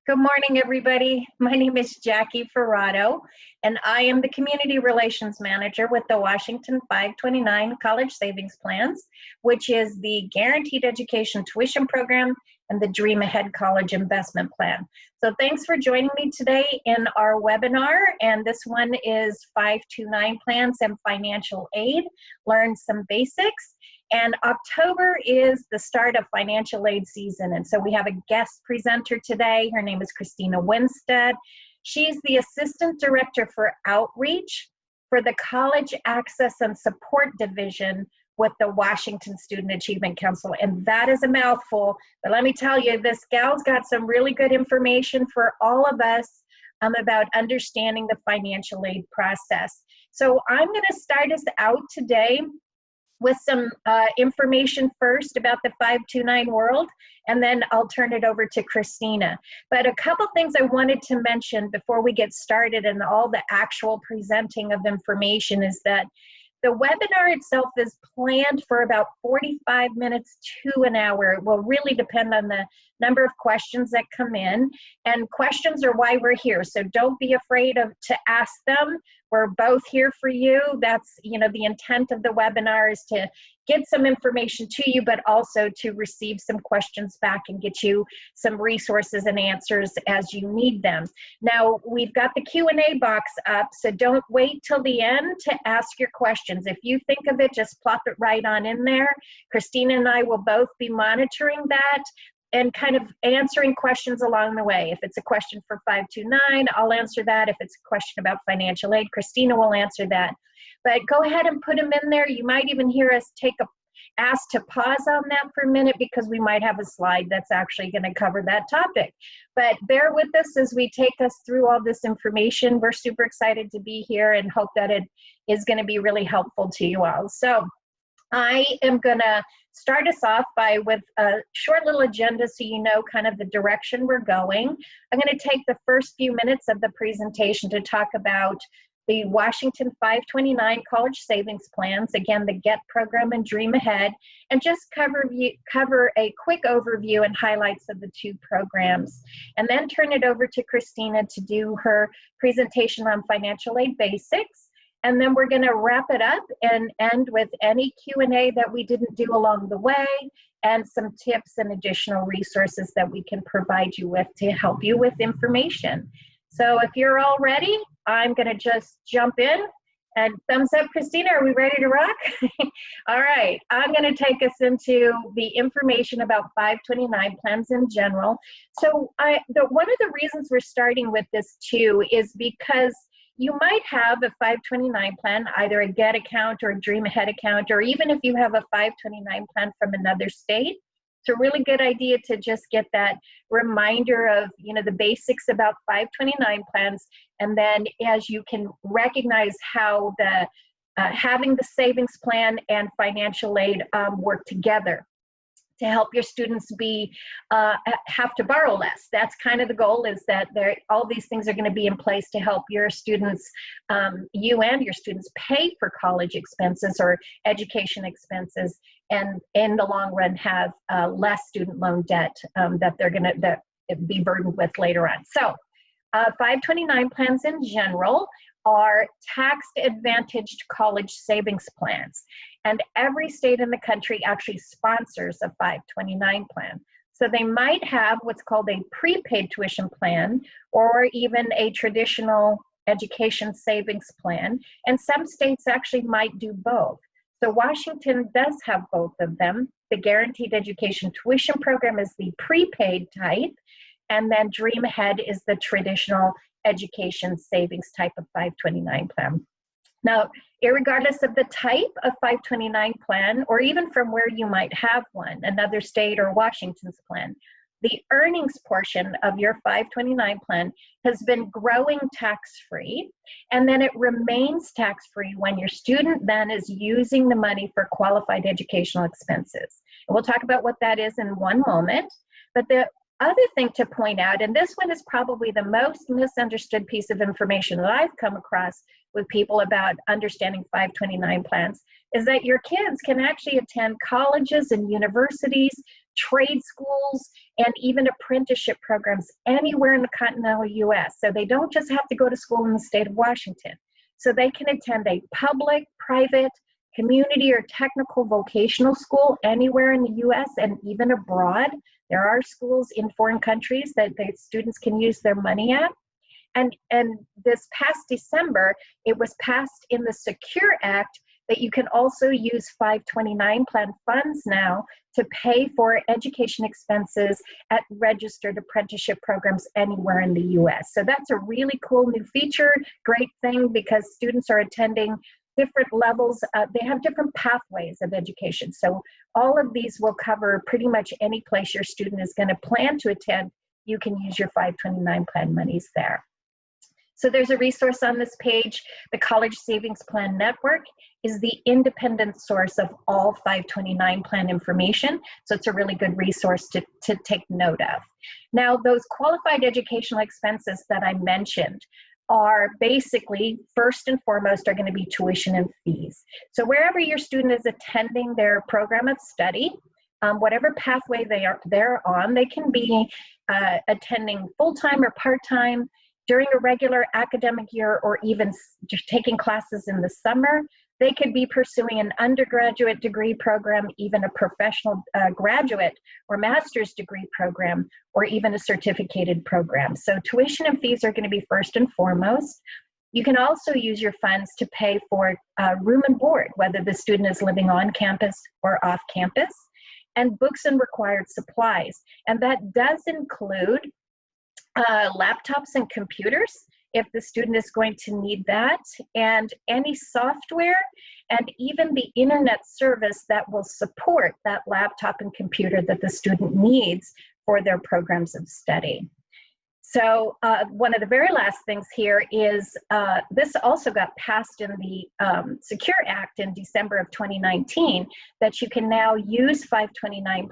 Good morning, everybody. My name is Jackie Ferrado, and I am the Community Relations Manager with the Washington 529 College Savings Plans, which is the Guaranteed Education Tuition Program and the Dream Ahead College Investment Plan. So thanks for joining me today in our webinar, and this one is 529 Plans and Financial Aid, Learn Some Basics. And October is the start of financial aid season. And so we have a guest presenter today. Her name is Christina Winstead. She's the Assistant Director for Outreach for the College Access and Support Division with the Washington Student Achievement Council. And that is a mouthful. But let me tell you, this gal's got some really good information for all of us about understanding the financial aid process. So I'm going to start us out today with some information first about the 529 world, and then I'll turn it over to Christina. But a couple things I wanted to mention before we get started and all the actual presenting of information is that the webinar itself is planned for about 45 minutes to an hour. It will really depend on the number of questions that come in, and questions are why we're here. So don't be afraid to ask them. We're both here for you. That's, the intent of the webinar is to get some information to you, but also to receive some questions back and get you some resources and answers as you need them. Now, we've got the Q&A box up, so don't wait till the end to ask your questions. If you think of it, just plop it right on in there. Christina and I will both be monitoring that and kind of answering questions along the way. If it's a question for 529, I'll answer that. If it's a question about financial aid, Christina will answer that. But go ahead and put them in there. You might even hear us ask to pause on that for a minute because we might have a slide that's actually gonna cover that topic. But bear with us as we take us through all this information. We're super excited to be here and hope that it is gonna be really helpful to you all. So I am gonna start us off with a short little agenda so you know kind of the direction we're going. I'm gonna take the first few minutes of the presentation to talk about the Washington 529 College Savings Plans, again, the GET program and Dream Ahead, and just cover a quick overview and highlights of the two programs. And then turn it over to Christina to do her presentation on financial aid basics. And then we're going to wrap it up and end with any Q&A that we didn't do along the way and some tips and additional resources that we can provide you with to help you with information. So if you're all ready, I'm going to just jump in. And thumbs up, Christina, are we ready to rock? All right, I'm going to take us into the information about 529 plans in general. So one of the reasons we're starting with this too is because you might have a 529 plan, either a GET account or a Dream Ahead account, or even if you have a 529 plan from another state, it's a really good idea to just get that reminder of, the basics about 529 plans. And then as you can recognize how having the savings plan and financial aid work together to help your students have to borrow less. That's kind of the goal, is that all these things are going to be in place to help your students, you and your students, pay for college expenses or education expenses, and in the long run have less student loan debt that they're going to be burdened with later on. So 529 plans in general are tax-advantaged college savings plans. And every state in the country actually sponsors a 529 plan. So they might have what's called a prepaid tuition plan or even a traditional education savings plan. And some states actually might do both. So Washington does have both of them. The Guaranteed Education Tuition Program is the prepaid type, and then Dream Ahead is the traditional education savings type of 529 plan. Now, irregardless of the type of 529 plan, or even from where you might have one, another state or Washington's plan, the earnings portion of your 529 plan has been growing tax-free, and then it remains tax-free when your student then is using the money for qualified educational expenses. And we'll talk about what that is in one moment, but the other thing to point out, and this one is probably the most misunderstood piece of information that I've come across with people about understanding 529 plans, is that your kids can actually attend colleges and universities trade schools, and even apprenticeship programs anywhere in the continental US. So they don't just have to go to school in the state of Washington. So they can attend a public, private, community, or technical vocational school anywhere in the US and even abroad. There are schools in foreign countries that the students can use their money at. And this past December, it was passed in the Secure Act that you can also use 529 plan funds now to pay for education expenses at registered apprenticeship programs anywhere in the US. So that's a really cool new feature, great thing, because students are attending different levels. They have different pathways of education. So all of these will cover pretty much any place your student is going to plan to attend. You can use your 529 plan monies there. So there's a resource on this page. The College Savings Plan Network is the independent source of all 529 plan information. So it's a really good resource to take note of. Now, those qualified educational expenses that I mentioned are basically, first and foremost, are going to be tuition and fees. So wherever your student is attending their program of study, whatever pathway they're on, they can be attending full-time or part-time, during a regular academic year, or even just taking classes in the summer. They could be pursuing an undergraduate degree program, even a professional graduate or master's degree program, or even a certificated program. So tuition and fees are going to be first and foremost. You can also use your funds to pay for room and board, whether the student is living on campus or off campus, and books and required supplies. And that does include laptops and computers, if the student is going to need that, and any software, and even the internet service that will support that laptop and computer that the student needs for their programs of study. So one of the very last things here is this also got passed in the Secure Act in December of 2019, that you can now use 529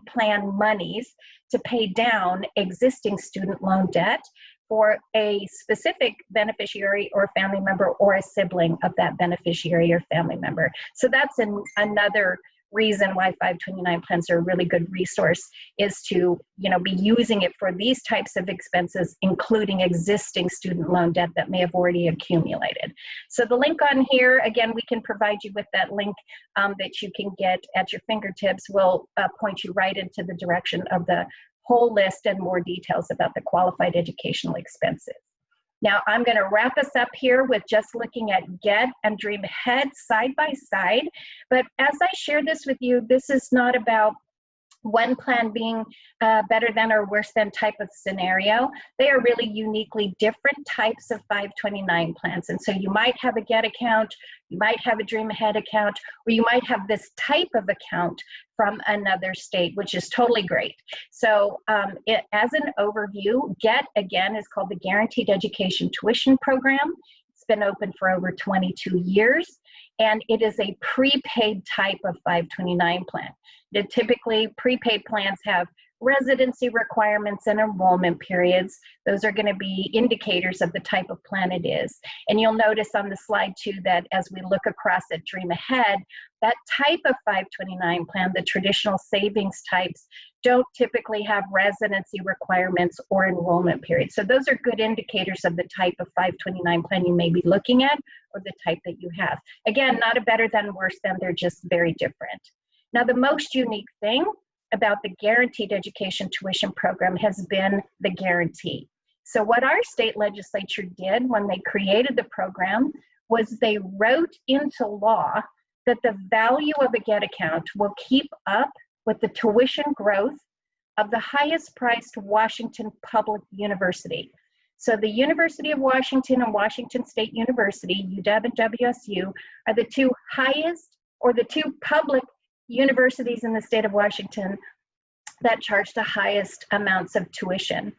plan monies to pay down existing student loan debt for a specific beneficiary or family member, or a sibling of that beneficiary or family member. So that's another reason why 529 plans are a really good resource, is to be using it for these types of expenses, including existing student loan debt that may have already accumulated. So the link on here, again, we can provide you with that link that you can get at your fingertips. Will point you right into the direction of the whole list and more details about the qualified educational expenses. Now, I'm going to wrap us up here with just looking at GET and Dream Ahead side by side. But as I share this with you, this is not about one plan being better than or worse than type of scenario. They are really uniquely different types of 529 plans. And so you might have a GET account, you might have a Dream Ahead account, or you might have this type of account from another state, which is totally great. So as an overview, GET, again, is called the Guaranteed Education Tuition Program. It's been open for over 22 years, and it is a prepaid type of 529 plan. Typically, prepaid plans have residency requirements and enrollment periods. Those are going to be indicators of the type of plan it is. And you'll notice on the slide too that as we look across at Dream Ahead, that type of 529 plan, the traditional savings types, don't typically have residency requirements or enrollment periods. So those are good indicators of the type of 529 plan you may be looking at, or the type that you have. Again, not a better than, worse than, they're just very different. Now, the most unique thing about the Guaranteed Education Tuition Program has been the guarantee. So what our state legislature did when they created the program was they wrote into law that the value of a GET account will keep up with the tuition growth of the highest priced Washington public university. So the University of Washington and Washington State University, UW and WSU, are the two highest, or the two public universities in the state of Washington that charge the highest amounts of tuition.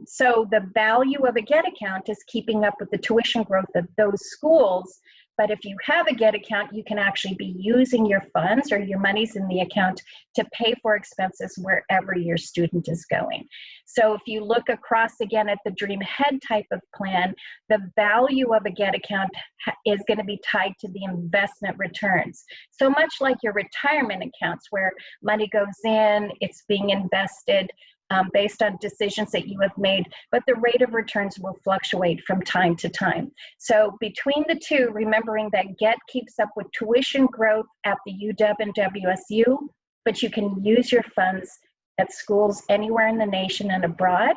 So the value of a GET account is keeping up with the tuition growth of those schools But if you have a GET account, you can actually be using your funds or your monies in the account to pay for expenses wherever your student is going. So if you look across again at the Dream Ahead type of plan, the value of a GET account is going to be tied to the investment returns. So much like your retirement accounts where money goes in, it's being invested based on decisions that you have made, but the rate of returns will fluctuate from time to time. So between the two, remembering that GET keeps up with tuition growth at the UW and WSU, but you can use your funds at schools anywhere in the nation and abroad.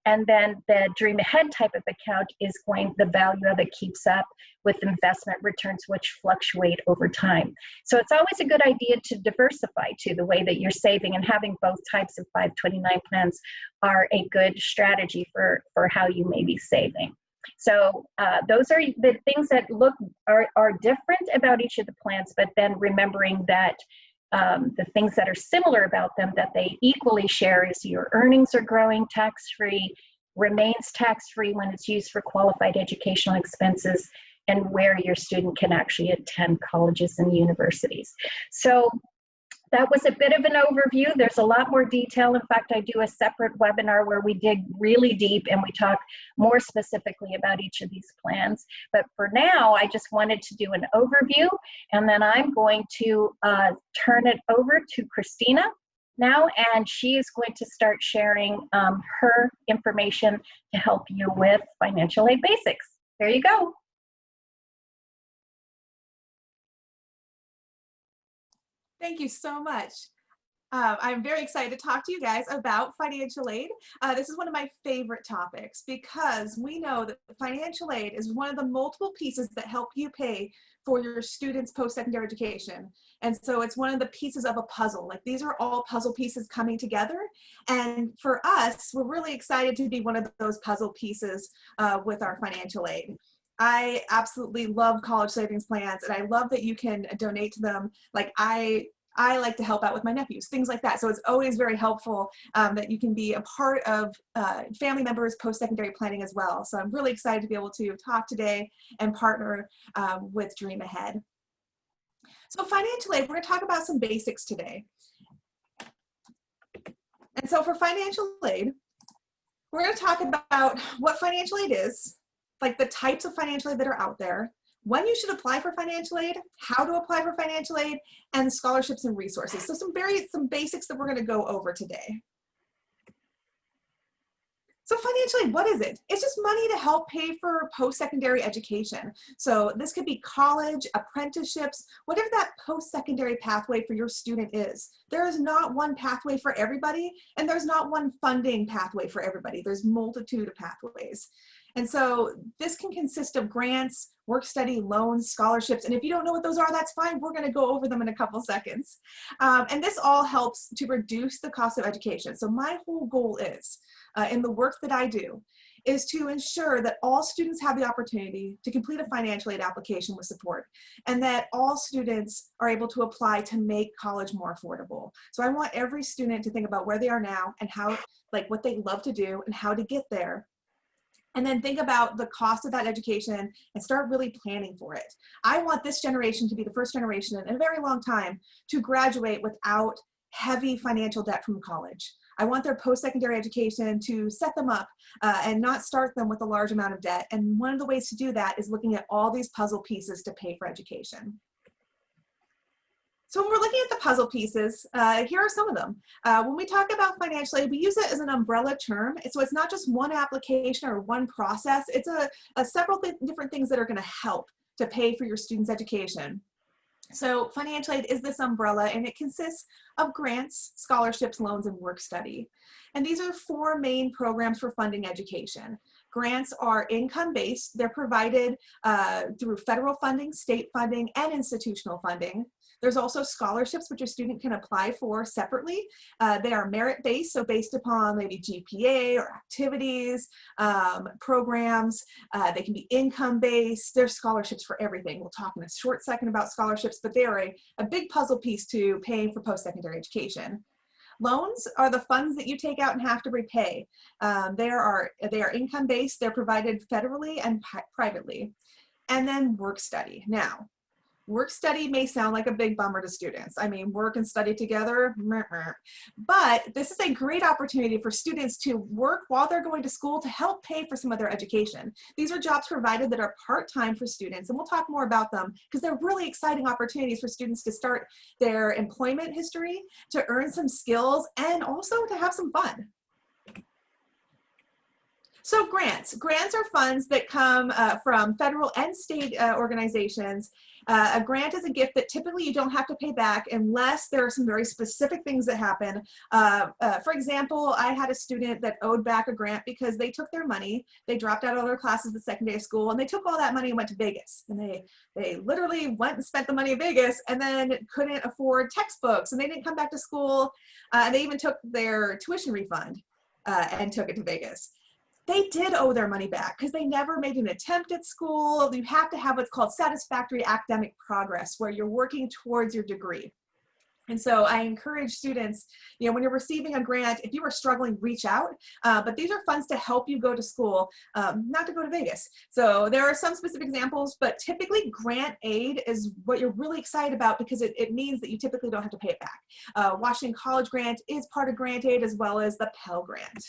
And then the Dream Ahead type of account is the value of it keeps up with investment returns, which fluctuate over time. So it's always a good idea to diversify to the way that you're saving, and having both types of 529 plans are a good strategy for how you may be saving. So those are the things that are different about each of the plans, but then remembering that the things that are similar about them that they equally share is your earnings are growing tax-free, remains tax-free when it's used for qualified educational expenses, and where your student can actually attend colleges and universities. So that was a bit of an overview. There's a lot more detail. In fact, I do a separate webinar where we dig really deep and we talk more specifically about each of these plans. But for now, I just wanted to do an overview, and then I'm going to turn it over to Christina now, and she is going to start sharing her information to help you with financial aid basics. There you go. Thank you so much. I'm very excited to talk to you guys about financial aid. This is one of my favorite topics because we know that financial aid is one of the multiple pieces that help you pay for your students' post-secondary education. And so it's one of the pieces of a puzzle. Like, these are all puzzle pieces coming together. And for us, we're really excited to be one of those puzzle pieces with our financial aid. I absolutely love college savings plans, and I love that you can donate to them. Like, I like to help out with my nephews, things like that. So it's always very helpful that you can be a part of family members' post-secondary planning as well. So I'm really excited to be able to talk today and partner with Dream Ahead. So financial aid, we're going to talk about some basics today. And so for financial aid, we're going to talk about what financial aid is, like the types of financial aid that are out there, when you should apply for financial aid, how to apply for financial aid, and scholarships and resources. So some basics that we're going to go over today. So financial aid, what is it? It's just money to help pay for post-secondary education. So this could be college, apprenticeships, whatever that post-secondary pathway for your student is. There is not one pathway for everybody, and there's not one funding pathway for everybody. There's a multitude of pathways. And so this can consist of grants, work study, loans, scholarships. And if you don't know what those are, that's fine. We're going to go over them in a couple seconds. And this all helps to reduce the cost of education. So my whole goal is, in the work that I do, is to ensure that all students have the opportunity to complete a financial aid application with support, and that all students are able to apply to make college more affordable. So I want every student to think about where they are now and how, like, what they love to do and how to get there. And then think about the cost of that education and start really planning for it. I want this generation to be the first generation in a very long time to graduate without heavy financial debt from college. I want their post-secondary education to set them up and not start them with a large amount of debt. And one of the ways to do that is looking at all these puzzle pieces to pay for education. So when we're looking at the puzzle pieces, here are some of them. When we talk about financial aid, we use it as an umbrella term. So it's not just one application or one process. It's several different things that are going to help to pay for your students' education. So financial aid is this umbrella, and it consists of grants, scholarships, loans, and work study. And these are 4 main programs for funding education. Grants are income-based. They're provided through federal funding, state funding, and institutional funding. There's also scholarships, which a student can apply for separately. They are merit-based, so based upon maybe GPA or activities, programs. They can be income-based. There's scholarships for everything. We'll talk in a short second about scholarships, but they are a big puzzle piece to paying for post-secondary education. Loans are the funds that you take out and have to repay. They are income-based. They're provided federally and privately. and then work study. Now, work study may sound like a big bummer to students. I mean, work and study together, but this is a great opportunity for students to work while they're going to school to help pay for some of their education. These are jobs provided that are part-time for students, and we'll talk more about them because they're really exciting opportunities for students to start their employment history, to earn some skills, and also to have some fun. So grants. Grants are funds that come from federal and state organizations. A grant is a gift that typically you don't have to pay back unless there are some very specific things that happen. For example, I had a student that owed back a grant because they took their money, they dropped out of their classes at secondary school, and they took all that money and went to Vegas. And they literally went and spent the money in Vegas and then couldn't afford textbooks, and they didn't come back to school. And they even took their tuition refund and took it to Vegas. They did owe their money back because they never made an attempt at school. You have to have what's called satisfactory academic progress, where you're working towards your degree. And so I encourage students, you know, when you're receiving a grant, if you are struggling, reach out. But these are funds to help you go to school, not to go to Vegas. So there are some specific examples, but typically grant aid is what you're really excited about because it means that you typically don't have to pay it back. Washington College Grant is part of grant aid, as well as the Pell Grant.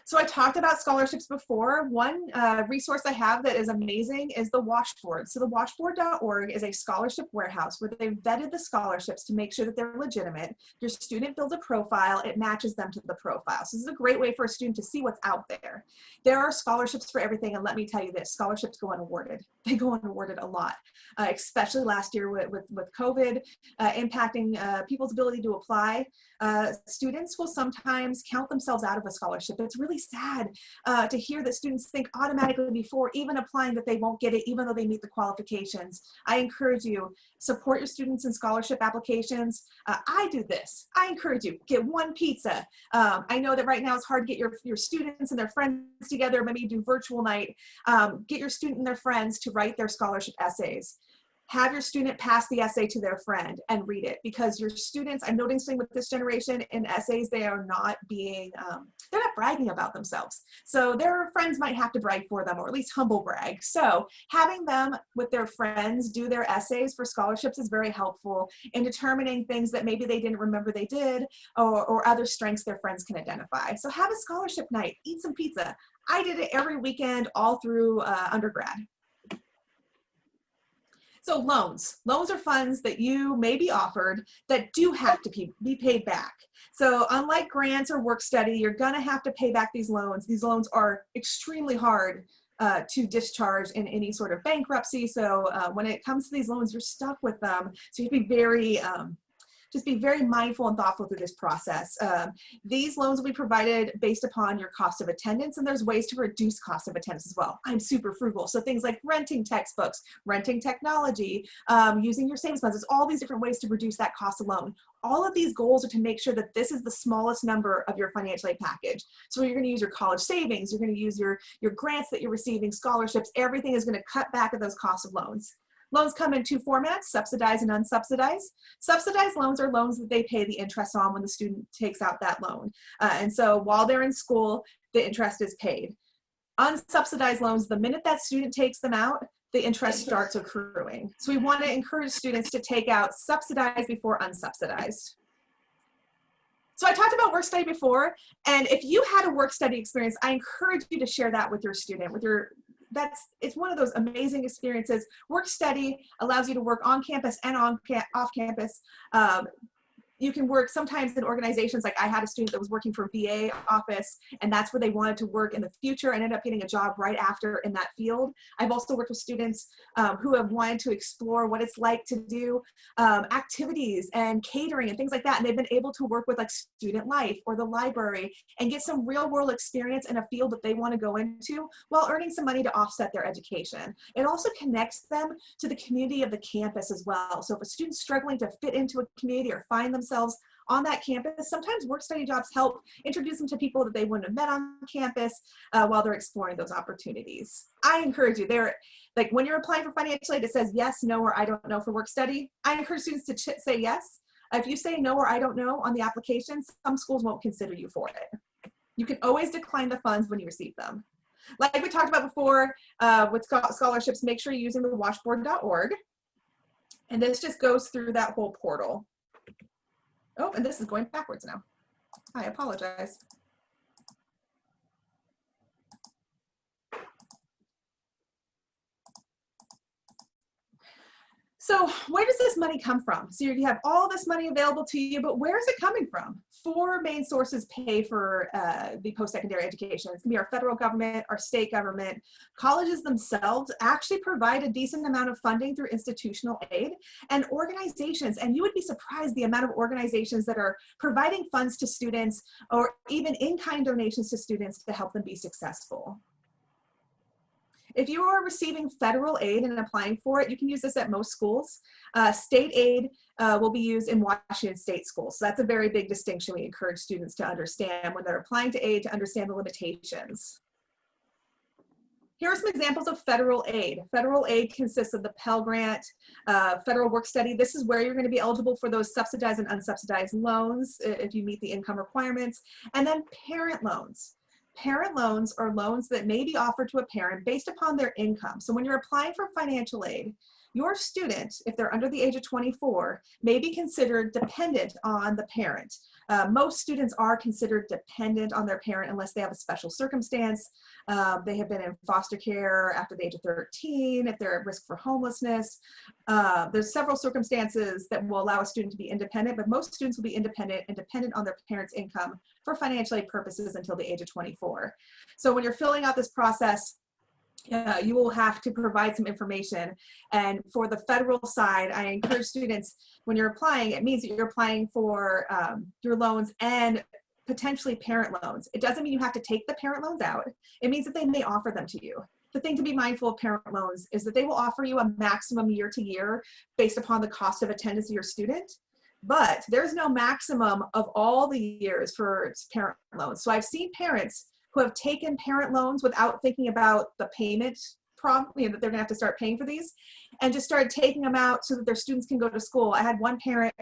So I talked about scholarships before. One resource I have that is amazing is the Washboard. So the washboard.org is a scholarship warehouse where they've vetted the scholarships to make sure that they're legitimate. Your student builds a profile, it matches them to the profile. So this is a great way for a student to see what's out there. There are scholarships for everything, and let me tell you this, scholarships go unawarded. They go unawarded a lot, especially last year with COVID impacting people's ability to apply. Students will sometimes count themselves out of a scholarship. It's really sad to hear that students think automatically before even applying that they won't get it, even though they meet the qualifications. I encourage you, support your students in scholarship applications. I do this. I encourage you, get one pizza. I know that right now it's hard to get your students and their friends together, maybe do virtual night. Get your student and their friends to write their scholarship essays. Have your student pass the essay to their friend and read it, because your students, I'm noticing with this generation in essays, they are not being, they're not bragging about themselves. So their friends might have to brag for them, or at least humble brag. So having them with their friends do their essays for scholarships is very helpful in determining things that maybe they didn't remember they did, or other strengths their friends can identify. So have a scholarship night, eat some pizza. I did it every weekend all through undergrad. So loans. Loans are funds that you may be offered that do have to be paid back. So unlike grants or work study, you're gonna have to pay back these loans. These loans are extremely hard to discharge in any sort of bankruptcy. So when it comes to these loans, you're stuck with them. So you have to be very, just be very mindful and thoughtful through this process. These loans will be provided based upon your cost of attendance, and there's ways to reduce cost of attendance as well. I'm super frugal, so things like renting textbooks, renting technology, using your savings funds, there's all these different ways to reduce that cost of loan. All of these goals are to make sure that this is the smallest number of your financial aid package. So you're gonna use your college savings, you're gonna use your grants that you're receiving, scholarships, everything is gonna cut back at those costs of loans. Loans come in two formats, subsidized and unsubsidized. Subsidized loans are loans that they pay the interest on when the student takes out that loan. And so while they're in school, the interest is paid. Unsubsidized loans, the minute that student takes them out, the interest starts accruing. So we want to encourage students to take out subsidized before unsubsidized. So I talked about work study before, and if you had a work study experience, I encourage you to share that with your student, it's one of those amazing experiences. Work study allows you to work on campus and off campus. You can work sometimes in organizations, like I had a student that was working for VA office, and that's where they wanted to work in the future and ended up getting a job right after in that field. I've also worked with students who have wanted to explore what it's like to do activities and catering and things like that, and they've been able to work with like student life or the library and get some real world experience in a field that they want to go into while earning some money to offset their education. It also connects them to the community of the campus as well. So if a student's struggling to fit into a community or find themselves on that campus, sometimes work study jobs help introduce them to people that they wouldn't have met on campus while they're exploring those opportunities. I encourage you, like when you're applying for financial aid, it says yes, no, or I don't know for work study. I encourage students to say yes. If you say no or I don't know on the application, some schools won't consider you for it. You can always decline the funds when you receive them. Like we talked about before with scholarships, make sure you're using the washboard.org. And this just goes through that whole portal. Oh, and this is going backwards now. I apologize. So where does this money come from? So you have all this money available to you, but where is it coming from? 4 main sources pay for the post-secondary education. It's gonna be our federal government, our state government. Colleges themselves actually provide a decent amount of funding through institutional aid, and organizations, and you would be surprised the amount of organizations that are providing funds to students or even in-kind donations to students to help them be successful. If you are receiving federal aid and applying for it, you can use this at most schools. State aid will be used in Washington state schools. So that's a very big distinction we encourage students to understand when they're applying to aid, to understand the limitations. Here are some examples of federal aid. Federal aid consists of the Pell Grant, federal work study. This is where you're going to be eligible for those subsidized and unsubsidized loans if you meet the income requirements, and then parent loans. Parent loans are loans that may be offered to a parent based upon their income. So when you're applying for financial aid, your student, if they're under the age of 24, may be considered dependent on the parent. Most students are considered dependent on their parent unless they have a special circumstance. They have been in foster care after the age of 13, if they're at risk for homelessness. There's several circumstances that will allow a student to be independent, but most students will be independent and dependent on their parents' income for financial aid purposes until the age of 24. So when you're filling out this process, you will have to provide some information. And for the federal side, I encourage students, when you're applying, it means that you're applying for your loans and potentially parent loans. It doesn't mean you have to take the parent loans out. It means that they may offer them to you. The thing to be mindful of parent loans is that they will offer you a maximum year to year based upon the cost of attendance of your student. But there's no maximum of all the years for parent loans. So I've seen parents who have taken parent loans without thinking about the payment problem, that they're gonna have to start paying for these, and just started taking them out so that their students can go to school. I had one parent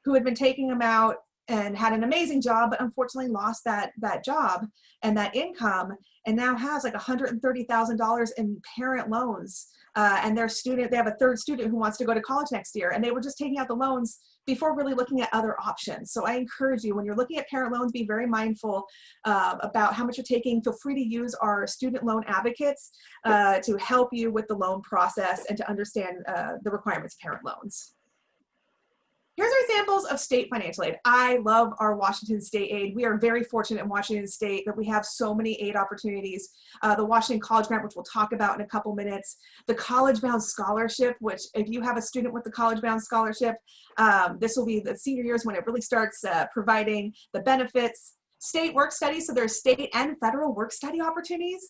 who had been taking them out and had an amazing job, but unfortunately lost that job and that income, and now has like $130,000 in parent loans. And they have a 3rd student who wants to go to college next year, and they were just taking out the loans before really looking at other options. So I encourage you, when you're looking at parent loans, be very mindful about how much you're taking. Feel free to use our student loan advocates to help you with the loan process and to understand the requirements of parent loans. Here's our examples of state financial aid. I love our Washington state aid. We are very fortunate in Washington state that we have so many aid opportunities. The Washington College Grant, which we'll talk about in a couple minutes. The College Bound Scholarship, which if you have a student with the College Bound Scholarship, this will be the senior years when it really starts providing the benefits. State work studies, so there's state and federal work study opportunities.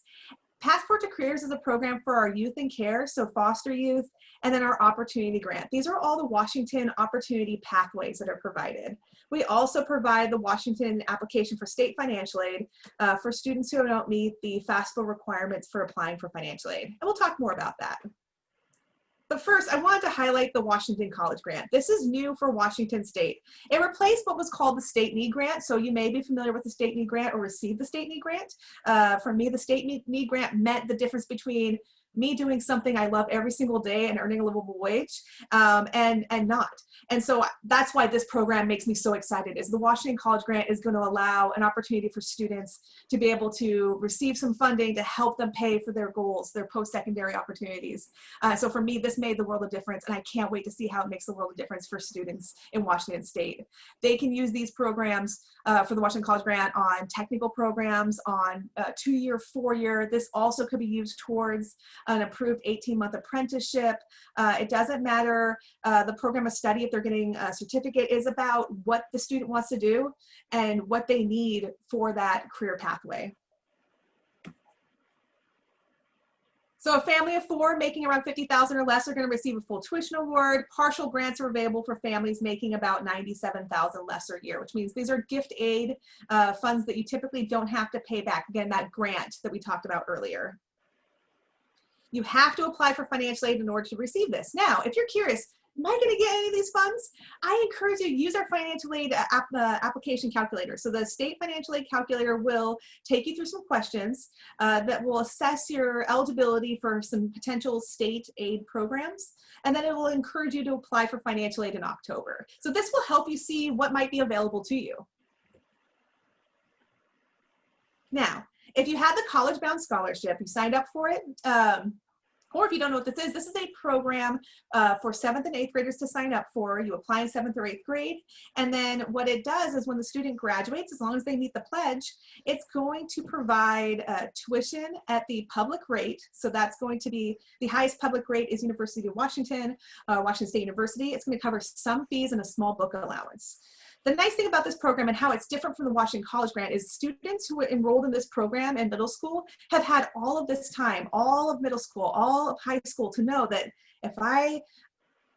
Passport to Careers is a program for our youth in care, so foster youth, and then our Opportunity Grant. These are all the Washington opportunity pathways that are provided. We also provide the Washington application for state financial aid for students who don't meet the FAFSA requirements for applying for financial aid. And we'll talk more about that. But first, I wanted to highlight the Washington College Grant. This is new for Washington State. It replaced what was called the State Need Grant. So you may be familiar with the State Need Grant or received the State Need Grant. For me, the State Need Grant meant the difference between me doing something I love every single day and earning a livable wage and not. And so that's why this program makes me so excited, is the Washington College Grant is going to allow an opportunity for students to be able to receive some funding to help them pay for their goals, their post-secondary opportunities. So for me, this made the world of difference, and I can't wait to see how it makes the world of difference for students in Washington State. They can use these programs for the Washington College Grant on technical programs, on 2-year, 4-year. This also could be used towards an approved 18-month apprenticeship. It doesn't matter the program of study. If they're getting a certificate, is about what the student wants to do and what they need for that career pathway. So a family of 4 making around $50,000 or less are going to receive a full tuition award. Partial grants are available for families making about $97,000 less a year, which means these are gift aid funds that you typically don't have to pay back. Again, that grant that we talked about earlier. You have to apply for financial aid in order to receive this. Now, if you're curious, am I going to get any of these funds? I encourage you to use our financial aid application calculator. So the state financial aid calculator will take you through some questions that will assess your eligibility for some potential state aid programs. And then it will encourage you to apply for financial aid in October. So this will help you see what might be available to you. Now, if you had the College Bound Scholarship, you signed up for it, or if you don't know what this is a program for 7th and 8th graders to sign up for. You apply in 7th or 8th grade, and then what it does is when the student graduates, as long as they meet the pledge, it's going to provide tuition at the public rate. So that's going to be, the highest public rate is University of Washington, Washington State University. It's going to cover some fees and a small book allowance. The nice thing about this program and how it's different from the Washington College Grant is students who enrolled in this program in middle school have had all of this time, all of middle school, all of high school, to know that if I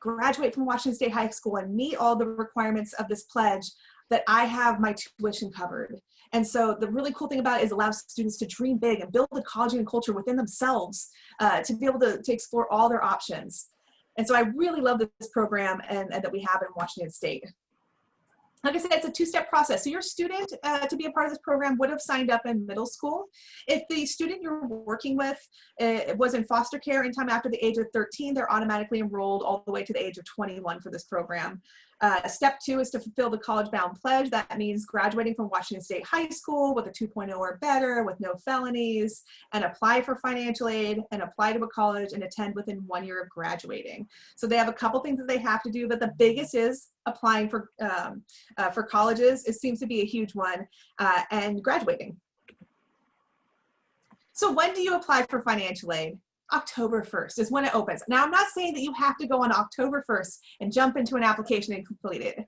graduate from Washington State High School and meet all the requirements of this pledge, that I have my tuition covered. And so the really cool thing about it is it allows students to dream big and build a college and culture within themselves to be able to explore all their options. And so I really love this program and that we have in Washington State. Like I said, it's a two-step process. So your student to be a part of this program would have signed up in middle school. If the student you're working with was in foster care anytime after the age of 13, they're automatically enrolled all the way to the age of 21 for this program. Step 2 is to fulfill the College Bound Pledge. That means graduating from Washington State High School with a 2.0 or better, with no felonies, and apply for financial aid, and apply to a college, and attend within 1 year of graduating. So they have a couple things that they have to do, but the biggest is applying for colleges. It seems to be a huge one, and graduating. So when do you apply for financial aid? October 1st is when it opens. Now, I'm not saying that you have to go on October 1st and jump into an application and complete it.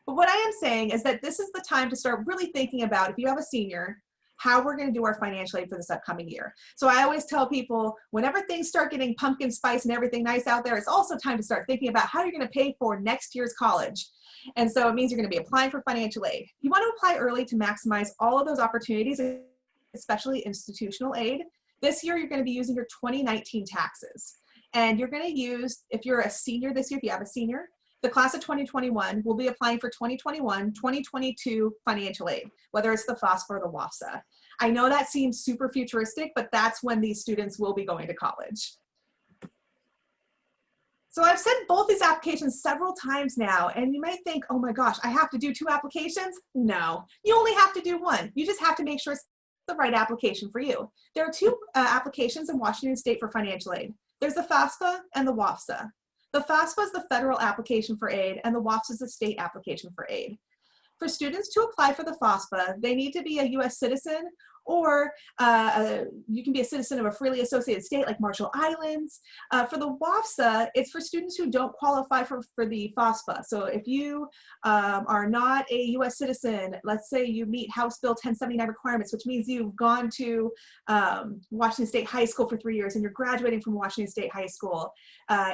But what I am saying is that this is the time to start really thinking about, if you have a senior, how we're going to do our financial aid for this upcoming year. So I always tell people, whenever things start getting pumpkin spice and everything nice out there, it's also time to start thinking about how you're going to pay for next year's college. And so it means you're going to be applying for financial aid. You want to apply early to maximize all of those opportunities, especially institutional aid. This year, you're going to be using your 2019 taxes. And you're going to use, if you're a senior this year, if you have a senior, the class of 2021 will be applying for 2021, 2022 financial aid, whether it's the FAFSA or the WAFSA. I know that seems super futuristic, but that's when these students will be going to college. So I've sent both these applications several times now, and you might think, oh my gosh, I have to do 2 applications? No, you only have to do 1. You just have to make sure it's the right application for you. There are 2 applications in Washington State for financial aid. There's the FAFSA and the WAFSA. The FAFSA is the federal application for aid, and the WAFSA is the state application for aid. For students to apply for the FAFSA, they need to be a U.S. citizen, or you can be a citizen of a freely associated state like Marshall Islands. For the WAFSA, it's for students who don't qualify for the FAFSA. So if you are not a U.S. citizen, let's say you meet House Bill 1079 requirements, which means you've gone to Washington State High School for 3 years and you're graduating from Washington State High School.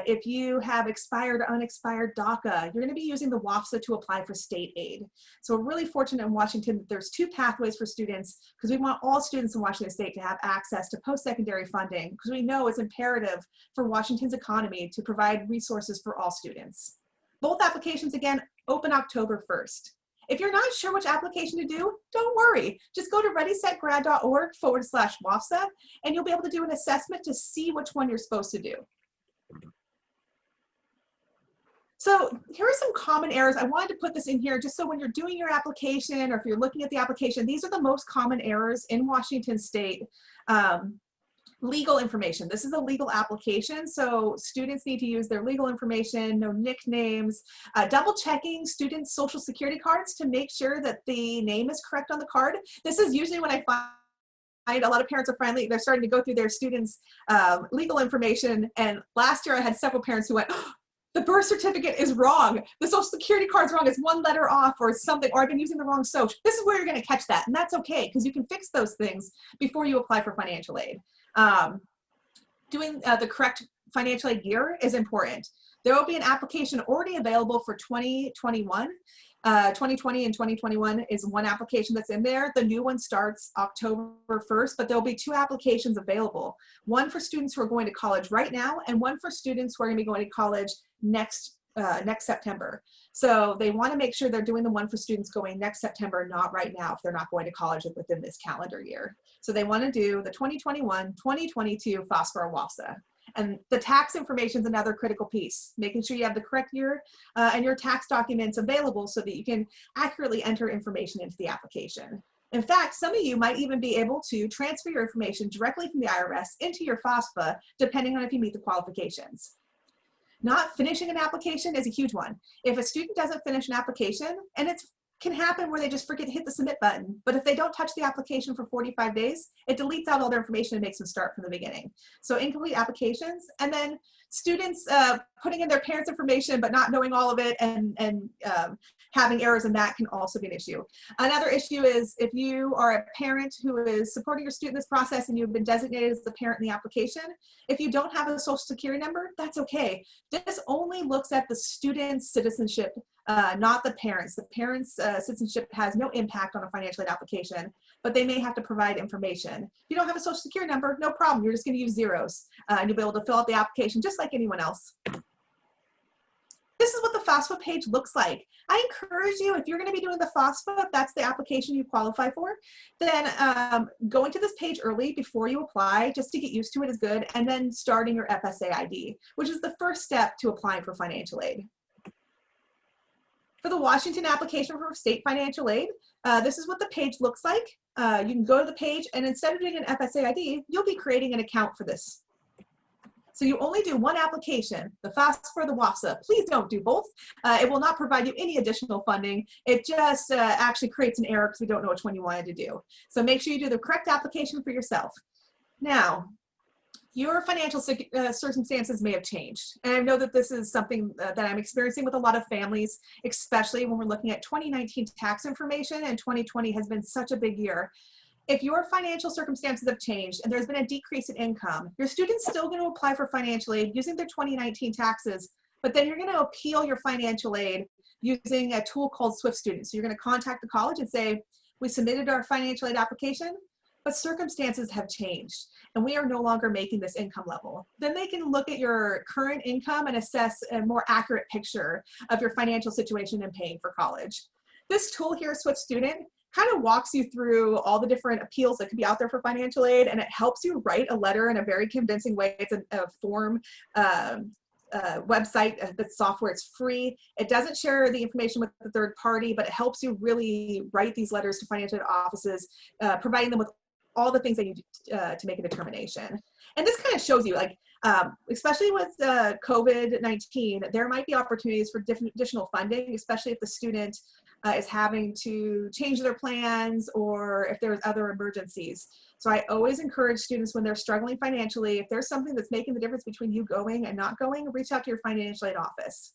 If you have expired or unexpired DACA, you're going to be using the WAFSA to apply for state aid. So we're really fortunate in Washington that there's 2 pathways for students, because we want all students in Washington State to have access to post-secondary funding, because we know it's imperative for Washington's economy to provide resources for all students. Both applications, again, open October 1st. If you're not sure which application to do, don't worry. Just go to readysetgrad.org/WAFSA, and you'll be able to do an assessment to see which one you're supposed to do. So here are some common errors. I wanted to put this in here just so when you're doing your application, or if you're looking at the application, these are the most common errors in Washington State. Legal information. This is a legal application, so students need to use their legal information, no nicknames, double checking students' social security cards to make sure that the name is correct on the card. This is usually when I find a lot of parents are they're starting to go through their students' legal information, and last year I had several parents who went, oh, the birth certificate is wrong, the social security card's wrong, it's 1 letter off or something, or I've been using the wrong social. This is where you're going to catch that, and that's okay, because you can fix those things before you apply for financial aid. Doing the correct financial aid year is important. There will be an application already available for 2021. 2020 and 2021 is one application that's in there. The new one starts October 1st, but there'll be 2 applications available. One for students who are going to college right now, and one for students who are going to be going to college next next September. So they want to make sure they're doing the one for students going next September, not right now if they're not going to college within this calendar year. So they want to do the 2021-2022 FAFSA or WAFSA. And the tax information is another critical piece, making sure you have the correct year and your tax documents available so that you can accurately enter information into the application. In fact, some of you might even be able to transfer your information directly from the IRS into your FAFSA, depending on if you meet the qualifications. Not finishing an application is a huge one. If a student doesn't finish an application, and it can happen where they just forget to hit the submit button, but if they don't touch the application for 45 days, it deletes out all their information and makes them start from the beginning. So incomplete applications, and then students putting in their parents' information but not knowing all of it and having errors in that can also be an issue. Another issue is if you are a parent who is supporting your student in this process and you've been designated as the parent in the application, if you don't have a social security number, that's okay. This only looks at the student's citizenship, not the parents. The parents' citizenship has no impact on a financial aid application, but they may have to provide information. If you don't have a social security number, no problem. You're just going to use zeros and you'll be able to fill out the application just like anyone else. This is what the FAFSA page looks like. I encourage you, if you're going to be doing the FAFSA, if that's the application you qualify for, then going to this page early before you apply, just to get used to it is good, and then starting your FSA ID, which is the first step to applying for financial aid. For the Washington application for state financial aid, this is what the page looks like. You can go to the page, and instead of doing an FSA ID, you'll be creating an account for this. So you only do one application, the FAFSA or the WAFSA. Please don't do both. It will not provide you any additional funding. It just actually creates an error because we don't know which one you wanted to do. So make sure you do the correct application for yourself. Now, your financial circumstances may have changed. And I know that this is something that I'm experiencing with a lot of families, especially when we're looking at 2019 tax information, and 2020 has been such a big year. If your financial circumstances have changed and there's been a decrease in income, your student's still going to apply for financial aid using their 2019 taxes, but then you're going to appeal your financial aid using a tool called Swift Student. So you're going to contact the college and say, we submitted our financial aid application, but circumstances have changed and we are no longer making this income level. Then they can look at your current income and assess a more accurate picture of your financial situation and paying for college. This tool here, Swift Student, kind of walks you through all the different appeals that could be out there for financial aid, and it helps you write a letter in a very convincing way. It's a form website, the software, it's free. It doesn't share the information with the third party, but it helps you really write these letters to financial aid offices, providing them with all the things they need to make a determination. And this kind of shows you, like, especially with COVID-19, there might be opportunities for additional funding, especially if the student is having to change their plans or if there's other emergencies. So I always encourage students when they're struggling financially, if there's something that's making the difference between you going and not going, reach out to your financial aid office.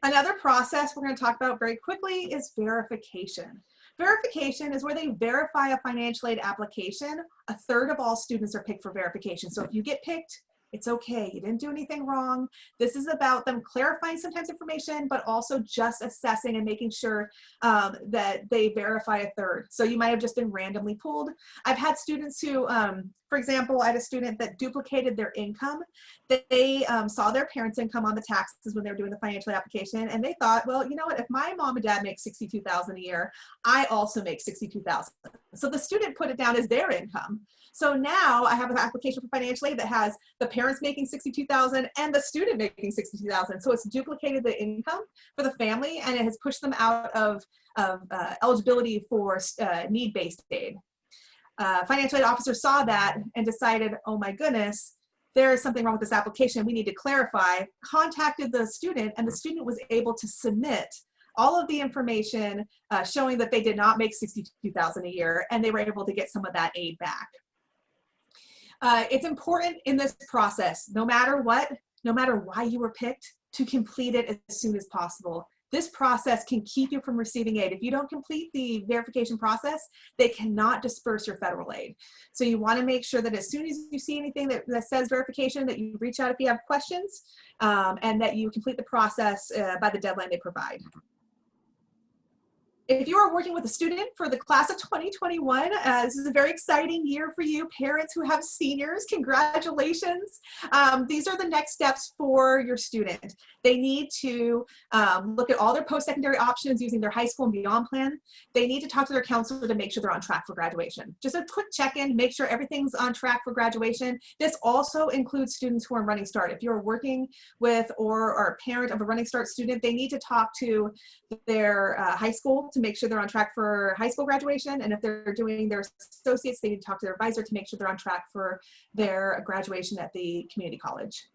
Another process we're going to talk about very quickly is verification. Verification is where they verify a financial aid application. A third of all students are picked for verification. So if you get picked, it's okay. You didn't do anything wrong. This is about them clarifying sometimes information, but also just assessing and making sure that they verify a third. So you might have just been randomly pulled. I've had students who, for example, I had a student that duplicated their income. They saw their parents' income on the taxes when they were doing the financial aid application, and they thought, well, you know what, if my mom and dad make $62,000 a year, I also make $62,000. So the student put it down as their income. So now I have an application for financial aid that has the parents making $62,000 and the student making $62,000. So it's duplicated the income for the family, and it has pushed them out of eligibility for need-based aid. Financial aid officer saw that and decided, oh my goodness, there is something wrong with this application. We need to clarify. Contacted the student, and the student was able to submit all of the information showing that they did not make $62,000 a year, and they were able to get some of that aid back. It's important in this process, no matter what, no matter why you were picked, to complete it as soon as possible. This process can keep you from receiving aid. If you don't complete the verification process, they cannot disperse your federal aid. So you want to make sure that as soon as you see anything that says verification, that you reach out if you have questions, and that you complete the process by the deadline they provide. If you are working with a student for the class of 2021, this is a very exciting year for you. Parents who have seniors, congratulations. These are the next steps for your student. They need to look at all their post-secondary options using their high school and beyond plan. They need to talk to their counselor to make sure they're on track for graduation. Just a quick check-in, make sure everything's on track for graduation. This also includes students who are in Running Start. If you're working with or are a parent of a Running Start student, they need to talk to their high school to make sure they're on track for high school graduation. And if they're doing their associates, they need to talk to their advisor to make sure they're on track for their graduation at the community college.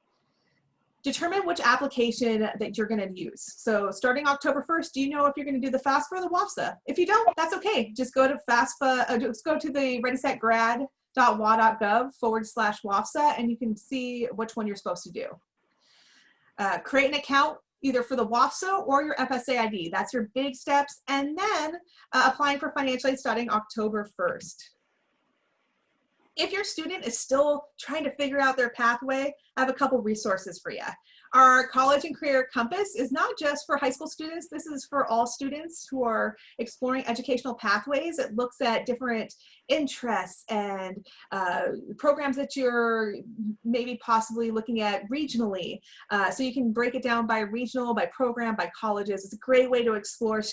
Determine which application that you're going to use. So starting October 1st, do you know if you're going to do the FAFSA or the WAFSA? If you don't, that's okay. Just go to FAFSA, just go to the readysetgrad.wa.gov/WAFSA, and you can see which one you're supposed to do. Create an account either for the WAFSA or your FSA ID. That's your big steps. And then applying for financial aid starting October 1st. If your student is still trying to figure out their pathway, I have a couple resources for you. Our College and Career Compass is not just for high school students. This is for all students who are exploring educational pathways. It looks at different interests and programs that you're maybe possibly looking at regionally. So you can break it down by regional, by program, by colleges. It's a great way to explore,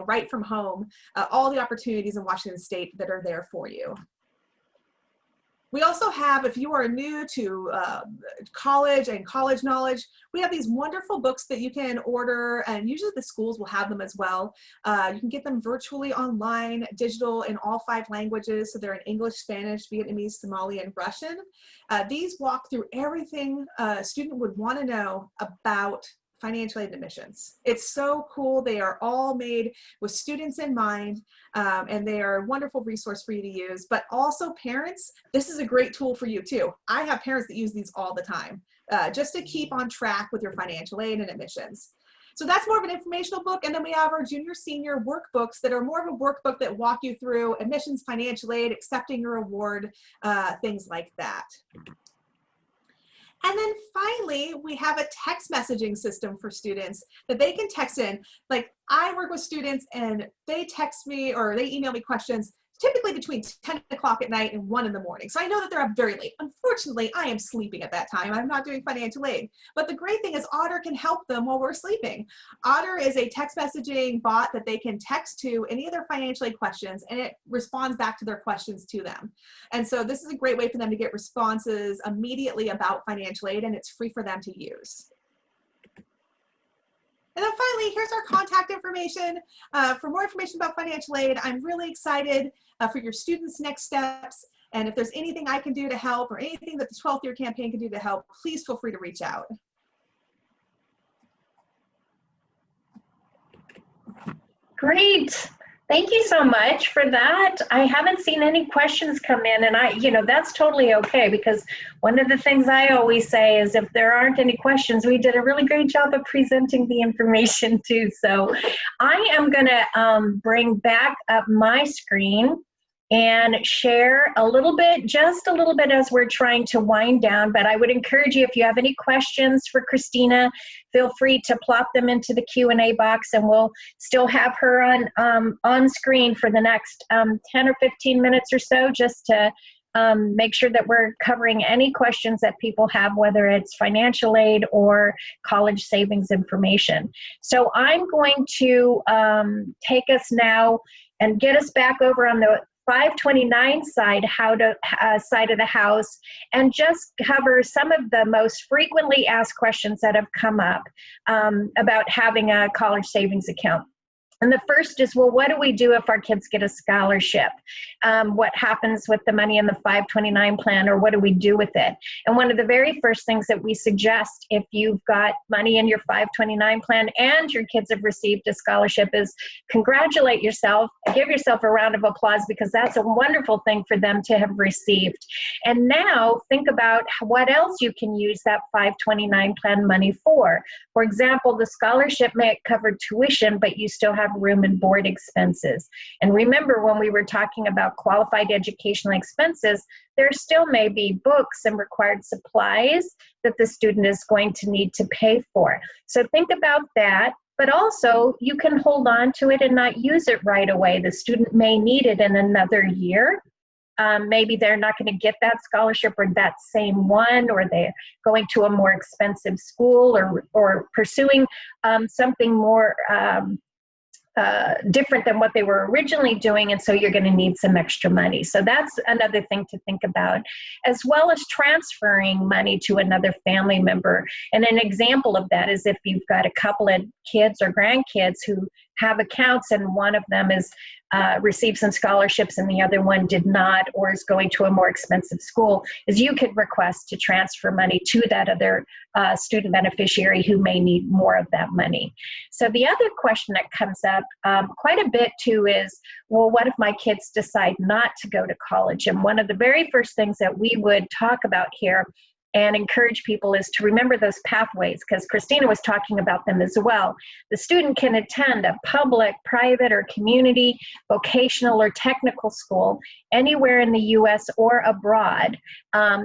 right from home, all the opportunities in Washington State that are there for you. We also have, if you are new to college and college knowledge, we have these wonderful books that you can order, and usually the schools will have them as well. You can get them virtually online, digital, in all 5 languages. So they're in English, Spanish, Vietnamese, Somali, and Russian. These walk through everything a student would want to know about financial aid admissions. It's so cool. They are all made with students in mind, and they are a wonderful resource for you to use. But also parents, this is a great tool for you too. I have parents that use these all the time, just to keep on track with your financial aid and admissions. So that's more of an informational book. And then we have our junior senior workbooks that are more of a workbook that walk you through admissions, financial aid, accepting your award, things like that. And then finally, we have a text messaging system for students that they can text in. Like, I work with students and they text me or they email me questions typically between 10 o'clock at night and 1 in the morning. So I know that they're up very late. Unfortunately, I am sleeping at that time. I'm not doing financial aid. But the great thing is Otter can help them while we're sleeping. Otter is a text messaging bot that they can text to any of their financial aid questions, and it responds back to their questions to them. And so this is a great way for them to get responses immediately about financial aid, and it's free for them to use. And then finally, here's our contact information. For more information about financial aid, I'm really excited for your students' next steps. And if there's anything I can do to help or anything that the 12th year campaign can do to help, please feel free to reach out. Great. Thank you so much for that. I haven't seen any questions come in, and that's totally okay, because one of the things I always say is if there aren't any questions, we did a really great job of presenting the information too. So I am going to bring back up my screen and share a little bit, just a little bit, as we're trying to wind down. But I would encourage you, if you have any questions for Christina, feel free to plop them into the Q&A box, and we'll still have her on screen for the next 10 or 15 minutes or so, just to make sure that we're covering any questions that people have, whether it's financial aid or college savings information. So I'm going to take us now and get us back over on the 529 side, side of the house, and just cover some of the most frequently asked questions that have come up about having a college savings account. And the first is, well, what do we do if our kids get a scholarship? What happens with the money in the 529 plan, or what do we do with it? And one of the very first things that we suggest, if you've got money in your 529 plan and your kids have received a scholarship, is congratulate yourself, give yourself a round of applause, because that's a wonderful thing for them to have received. And now think about what else you can use that 529 plan money for. For example, the scholarship may cover tuition, but you still have room and board expenses. And remember, when we were talking about qualified educational expenses, there still may be books and required supplies that the student is going to need to pay for. So think about that. but also you can hold on to it and not use it right away. The student may need it in another year. Maybe they're not going to get that scholarship or that same one, or they're going to a more expensive school, or pursuing something more different than what they were originally doing, and so you're going to need some extra money. So that's another thing to think about, as well as transferring money to another family member. And an example of that is if you've got a couple of kids or grandkids who have accounts and one of them is received some scholarships and the other one did not, or is going to a more expensive school, is you could request to transfer money to that other student beneficiary who may need more of that money. So the other question that comes up quite a bit too is, well, what if my kids decide not to go to college? And one of the very first things that we would talk about here and encourage people is to remember those pathways, because Christina was talking about them as well. The student can attend a public, private, or community, vocational, or technical school anywhere in the U.S. or abroad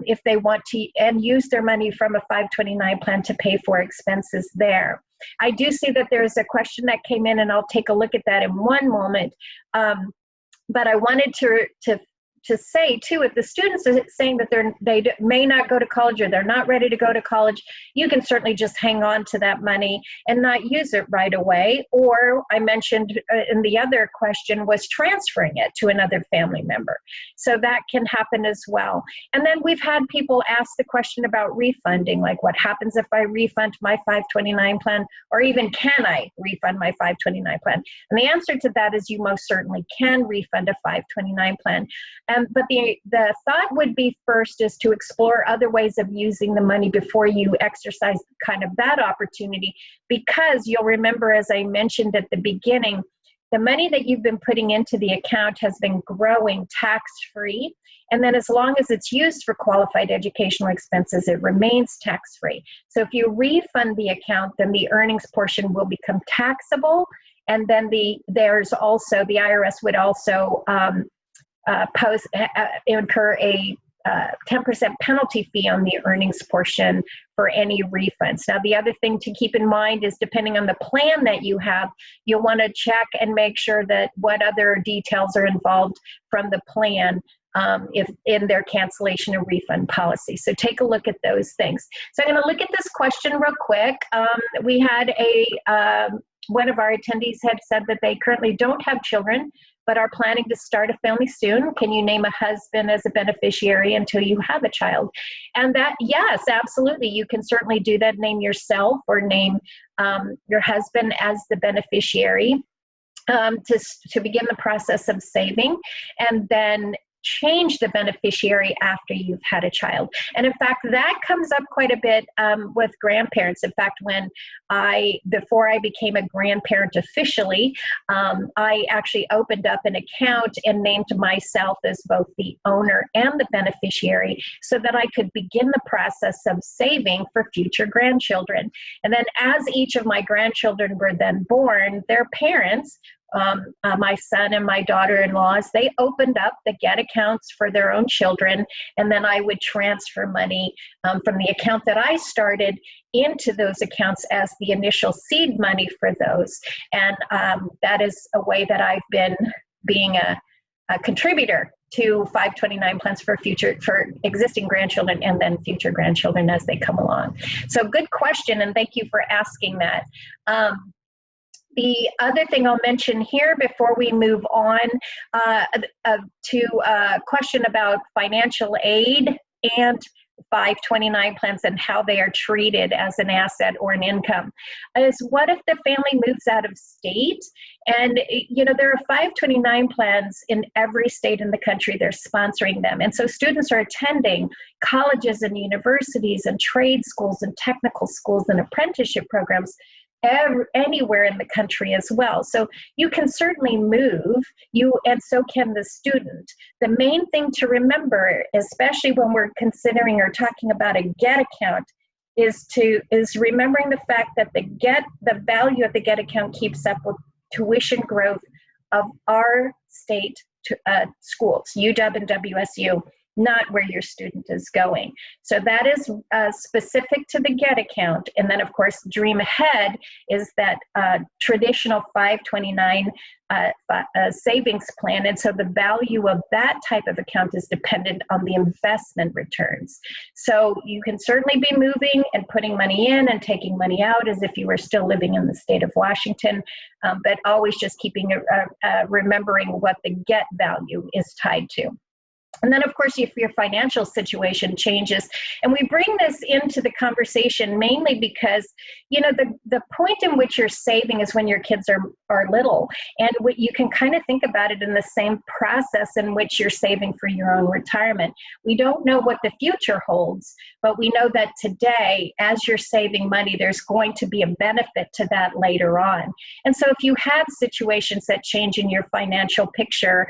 if they want to, and use their money from a 529 plan to pay for expenses there. I do see that there's a question that came in, and I'll take a look at that in one moment. But I wanted to say too, if the students are saying that they may not go to college or they're not ready to go to college, you can certainly just hang on to that money and not use it right away. Or I mentioned in the other question was transferring it to another family member. So that can happen as well. And then we've had people ask the question about refunding, like what happens if I refund my 529 plan, or even can I refund my 529 plan? And the answer to that is you most certainly can refund a 529 plan. But the thought would be first is to explore other ways of using the money before you exercise kind of that opportunity, because you'll remember, as I mentioned at the beginning, the money that you've been putting into the account has been growing tax-free. And then as long as it's used for qualified educational expenses, it remains tax-free. So if you refund the account, then the earnings portion will become taxable. And then there's also, the IRS would also incur a 10% penalty fee on the earnings portion for any refunds. Now, the other thing to keep in mind is, depending on the plan that you have, you'll want to check and make sure that what other details are involved from the plan if in their cancellation and refund policy. So take a look at those things. So I'm going to look at this question real quick. We had one of our attendees had said that they currently don't have children, but are planning to start a family soon. Can you name a husband as a beneficiary until you have a child? And that, yes, absolutely. You can certainly do that. Name yourself or name your husband as the beneficiary to begin the process of saving, and then change the beneficiary after you've had a child. And in fact, that comes up quite a bit with grandparents. In fact, before I became a grandparent officially, I actually opened up an account and named myself as both the owner and the beneficiary, so that I could begin the process of saving for future grandchildren. And then as each of my grandchildren were then born, their parents, my son and my daughter-in-laws, they opened up the Get accounts for their own children, and then I would transfer money from the account that I started into those accounts as the initial seed money for those. And that is a way that I've been being a contributor to 529 plans for existing grandchildren and then future grandchildren as they come along. So good question, and thank you for asking that. The other thing I'll mention here before we move on to a question about financial aid and 529 plans and how they are treated as an asset or an income is, what if the family moves out of state? And there are 529 plans in every state in the country. They're sponsoring them, and so students are attending colleges and universities and trade schools and technical schools and apprenticeship programs anywhere in the country as well. So you can certainly move, and so can the student. The main thing to remember, especially when we're considering or talking about a Get account, is remembering the fact that the value of the Get account keeps up with tuition growth of our state schools, UW and WSU. not where your student is going. So that is specific to the GET account. And then, of course, Dream Ahead is that traditional 529 savings plan. And so the value of that type of account is dependent on the investment returns. So you can certainly be moving and putting money in and taking money out as if you were still living in the state of Washington, but always just keeping remembering what the GET value is tied to. And then, of course, if your financial situation changes, and we bring this into the conversation mainly because, you know, the point in which you're saving is when your kids are little. And what you can kind of think about it in the same process in which you're saving for your own retirement. We don't know what the future holds, but we know that today, as you're saving money, there's going to be a benefit to that later on. And so if you have situations that change in your financial picture,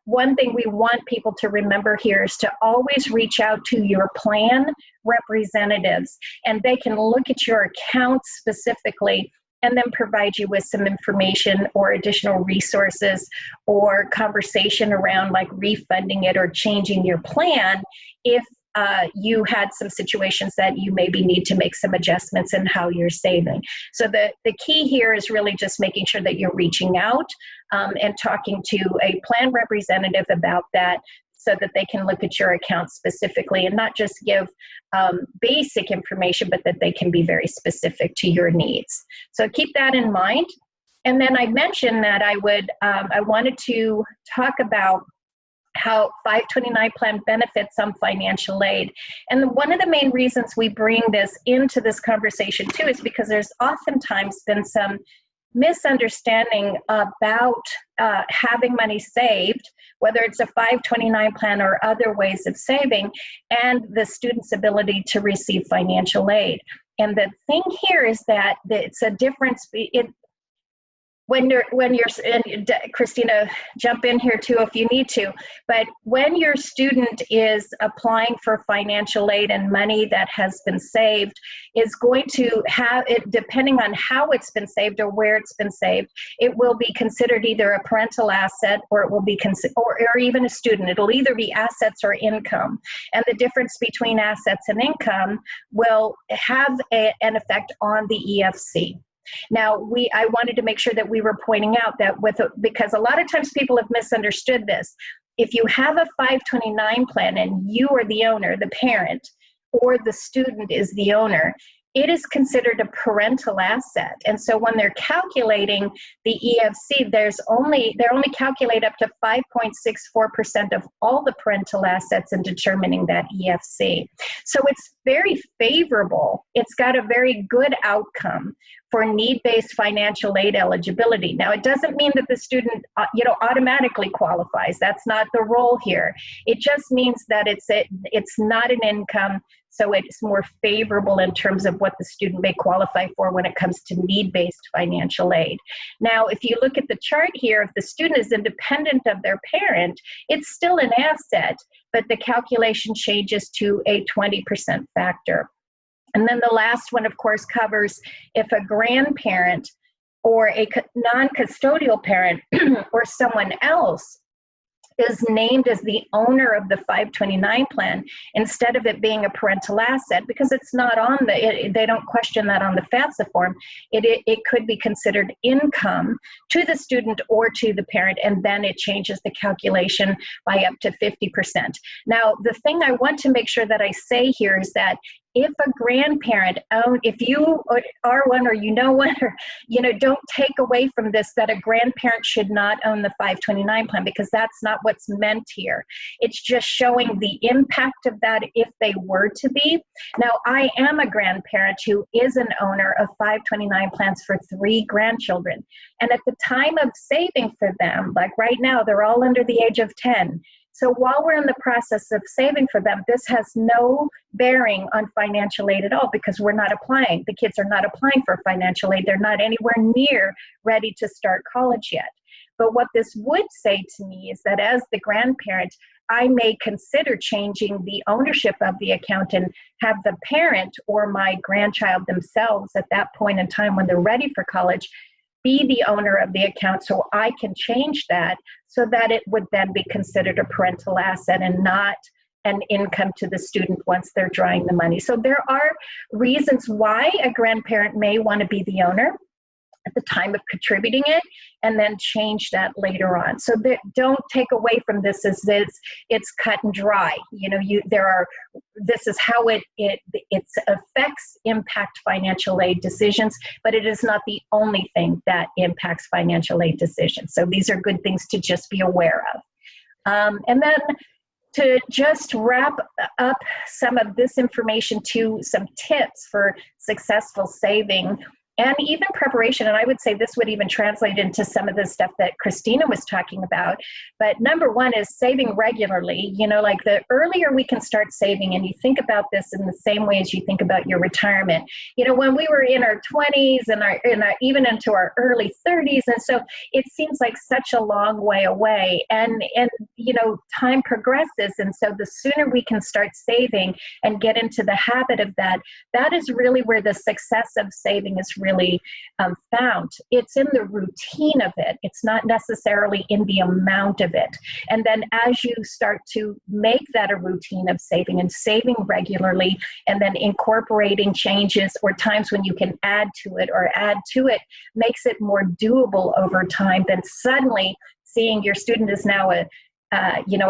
one thing we want people to remember here is to always reach out to your plan representatives, and they can look at your account specifically and then provide you with some information or additional resources or conversation around like refunding it or changing your plan if you had some situations that you maybe need to make some adjustments in how you're saving. So the key here is really just making sure that you're reaching out and talking to a plan representative about that so that they can look at your account specifically and not just give basic information, but that they can be very specific to your needs. So keep that in mind. And then I mentioned that I wanted to talk about how 529 plan benefits some financial aid. And one of the main reasons we bring this into this conversation too is because there's oftentimes been some misunderstanding about having money saved, whether it's a 529 plan or other ways of saving, and the student's ability to receive financial aid. And the thing here is that it's a difference when you're, and Christina, jump in here too if you need to, but when your student is applying for financial aid and money that has been saved is going to have it, depending on how it's been saved or where it's been saved, it will be considered either a parental asset or it will be or even a student. It'll either be assets or income. And the difference between assets and income will have an effect on the EFC. Now, I wanted to make sure that we were pointing out that because a lot of times people have misunderstood this. If you have a 529 plan and you are the owner, the parent, or the student is the owner, it is considered a parental asset. And so when they're calculating the EFC, they only calculate up to 5.64% of all the parental assets in determining that EFC. So it's very favorable. It's got a very good outcome for need-based financial aid eligibility. Now, it doesn't mean that the student automatically qualifies. That's not the role here. It just means that it's not an income, so it's more favorable in terms of what the student may qualify for when it comes to need-based financial aid. Now, if you look at the chart here, if the student is independent of their parent, it's still an asset, but the calculation changes to a 20% factor. And then the last one, of course, covers if a grandparent or a non-custodial parent or someone else is named as the owner of the 529 plan instead of it being a parental asset, because it's not on they don't question that on the FAFSA form. It could be considered income to the student or to the parent, and then it changes the calculation by up to 50%. Now, the thing I want to make sure that I say here is that if a grandparent if you are one or one, or don't take away from this that a grandparent should not own the 529 plan, because that's not what's meant here. It's just showing the impact of that if they were to be. Now, I am a grandparent who is an owner of 529 plans for 3 grandchildren. And at the time of saving for them, like right now, they're all under the age of 10. So while we're in the process of saving for them, this has no bearing on financial aid at all, because we're not applying. The kids are not applying for financial aid. They're not anywhere near ready to start college yet. But what this would say to me is that as the grandparent, I may consider changing the ownership of the account and have the parent or my grandchild themselves at that point in time when they're ready for college be the owner of the account so I can change that so that it would then be considered a parental asset and not an income to the student once they're drawing the money. So there are reasons why a grandparent may want to be the owner at the time of contributing it and then change that later on. So that, don't take away from this as it's cut and dry. You know, this is how it effects impact financial aid decisions, but it is not the only thing that impacts financial aid decisions. So these are good things to just be aware of. And then to just wrap up some of this information to some tips for successful saving and even preparation, and I would say this would even translate into some of the stuff that Christina was talking about. But number one is saving regularly. You know, like the earlier we can start saving, and you think about this in the same way as you think about your retirement. You know, when we were in our 20s and even into our early 30s, and so it seems like such a long way away. And you know, time progresses, and so the sooner we can start saving and get into the habit of that, that is really where the success of saving is really found. It's in the routine of it. It's not necessarily in the amount of it. And then as you start to make that a routine of saving and saving regularly, and then incorporating changes or times when you can add to it makes it more doable over time, then suddenly seeing your student is now a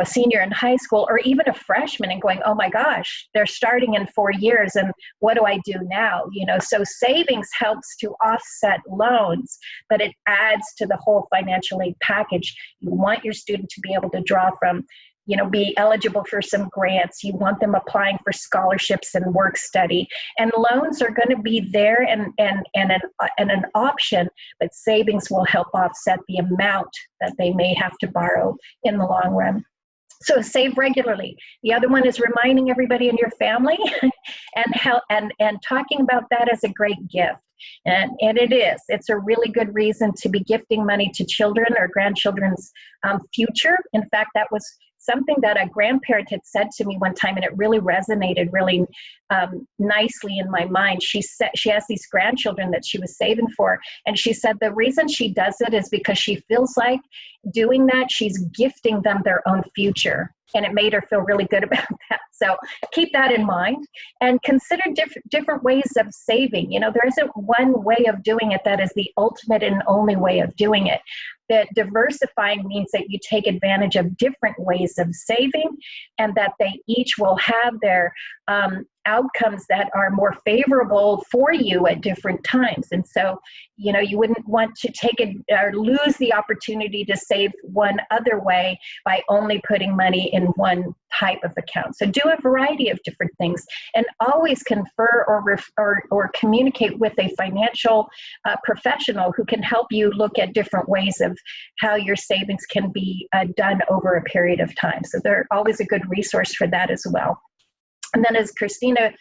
senior in high school or even a freshman and going, oh my gosh, they're starting in 4 years and what do I do now? You know, so savings helps to offset loans, but it adds to the whole financial aid package. You want your student to be able to draw from, you know, be eligible for some grants. You want them applying for scholarships and work study. And loans are going to be there and an option, but savings will help offset the amount that they may have to borrow in the long run. So save regularly. The other one is reminding everybody in your family and talking about that as a great gift. And it is. It's a really good reason to be gifting money to children or grandchildren's future. In fact, that was something that a grandparent had said to me one time, and it really resonated really nicely in my mind. She said she has these grandchildren that she was saving for, and she said the reason she does it is because she feels like doing that, she's gifting them their own future. And it made her feel really good about that. So keep that in mind and consider different ways of saving. You know, there isn't one way of doing it that is the ultimate and only way of doing it. That diversifying means that you take advantage of different ways of saving and that they each will have their outcomes that are more favorable for you at different times. And so, you know, you wouldn't want to take it or lose the opportunity to save one other way by only putting money in one type of account. So do a variety of different things and always confer or communicate with a financial professional who can help you look at different ways of how your savings can be done over a period of time. So they're always a good resource for that as well. And then as Christina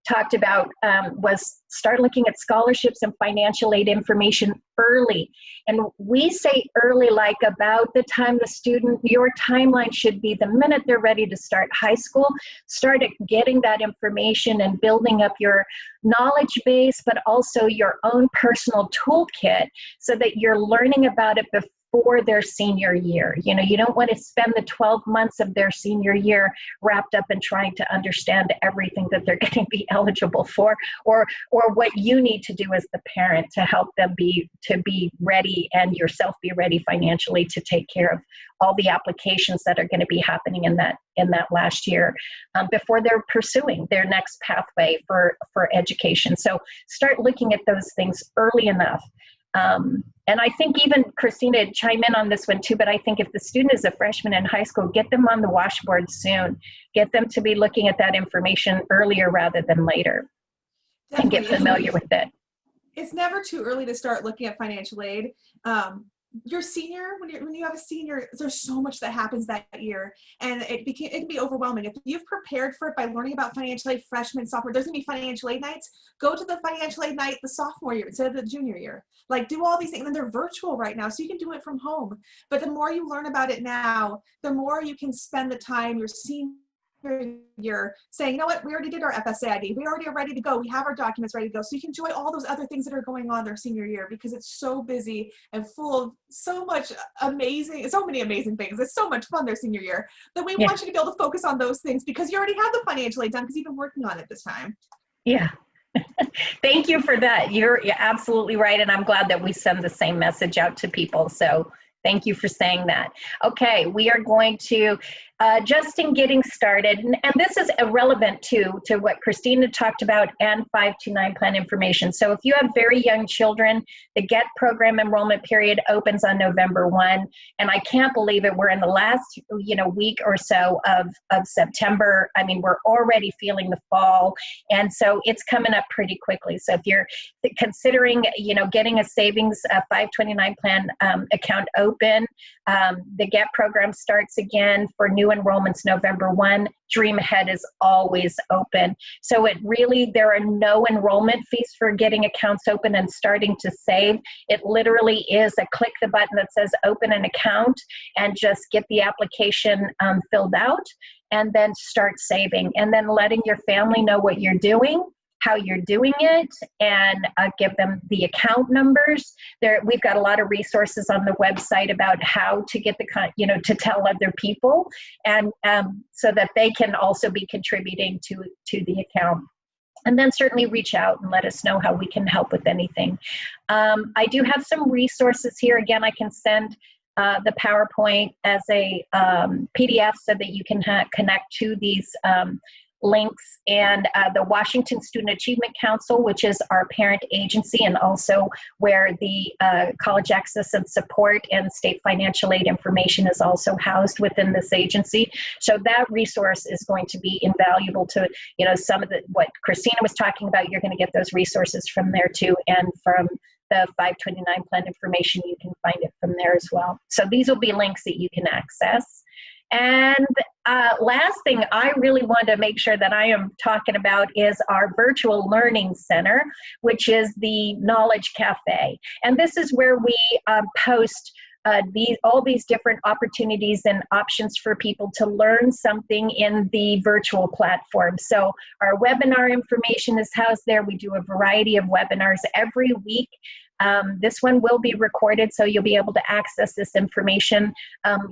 talked about, was start looking at scholarships and financial aid information early. And we say early, like about the time the student, your timeline should be the minute they're ready to start high school, start getting that information and building up your knowledge base, but also your own personal toolkit so that you're learning about it before their senior year. You know, you don't want to spend the 12 months of their senior year wrapped up in trying to understand everything that they're going to be eligible for, or what you need to do as the parent to help them be ready and yourself be ready financially to take care of all the applications that are going to be happening in that last year before they're pursuing their next pathway for education. So start looking at those things early enough. And I think even Christina chime in on this one too, but I think if the student is a freshman in high school, get them on the washboard soon. Get them to be looking at that information earlier rather than later. Definitely. And get familiar with it. It's never too early to start looking at financial aid. Your senior, when you have a senior, there's so much that happens that year, and it can be overwhelming. If you've prepared for it by learning about financial aid freshman, sophomore, there's gonna be financial aid nights. Go to the financial aid night the sophomore year instead of the junior year. Like, do all these things, and they're virtual right now, so you can do it from home. But the more you learn about it now, the more you can spend the time your senior year saying, you know what, we already did our FSA ID. We already are ready to go. We have our documents ready to go. So you can enjoy all those other things that are going on their senior year because it's so busy and full of so many amazing things. It's so much fun their senior year that we want you to be able to focus on those things because you already have the financial aid done because you've been working on it this time. Yeah. Thank you for that. You're absolutely right. And I'm glad that we send the same message out to people. So thank you for saying that. Okay, we are going to, just in getting started, and this is irrelevant to what Christina talked about and 529 plan information. So if you have very young children, the GET program enrollment period opens on November 1, and I can't believe it. We're in the last, week or so of September. I mean, we're already feeling the fall, and so it's coming up pretty quickly. So if you're considering, getting a savings 529 plan account open, the GET program starts again for new enrollments November 1. Dream Ahead is always open. So there are no enrollment fees for getting accounts open and starting to save. It literally is click the button that says open an account and just get the application filled out and then start saving and then letting your family know what you're doing, how you're doing it, and give them the account numbers. We've got a lot of resources on the website about how to get to tell other people, and so that they can also be contributing to the account. And then certainly reach out and let us know how we can help with anything. I do have some resources here. Again, I can send the PowerPoint as a PDF so that you can connect to these links, and the Washington Student Achievement Council, which is our parent agency and also where the college access and support and state financial aid information is also housed within this agency. So that resource is going to be invaluable to, some of what Christina was talking about. You're going to get those resources from there too, and from the 529 plan information, you can find it from there as well. So these will be links that you can access. And last thing I really want to make sure that I am talking about is our virtual learning center, which is the Knowledge Cafe. And this is where we post all these different opportunities and options for people to learn something in the virtual platform. So our webinar information is housed there. We do a variety of webinars every week. This one will be recorded, so you'll be able to access this information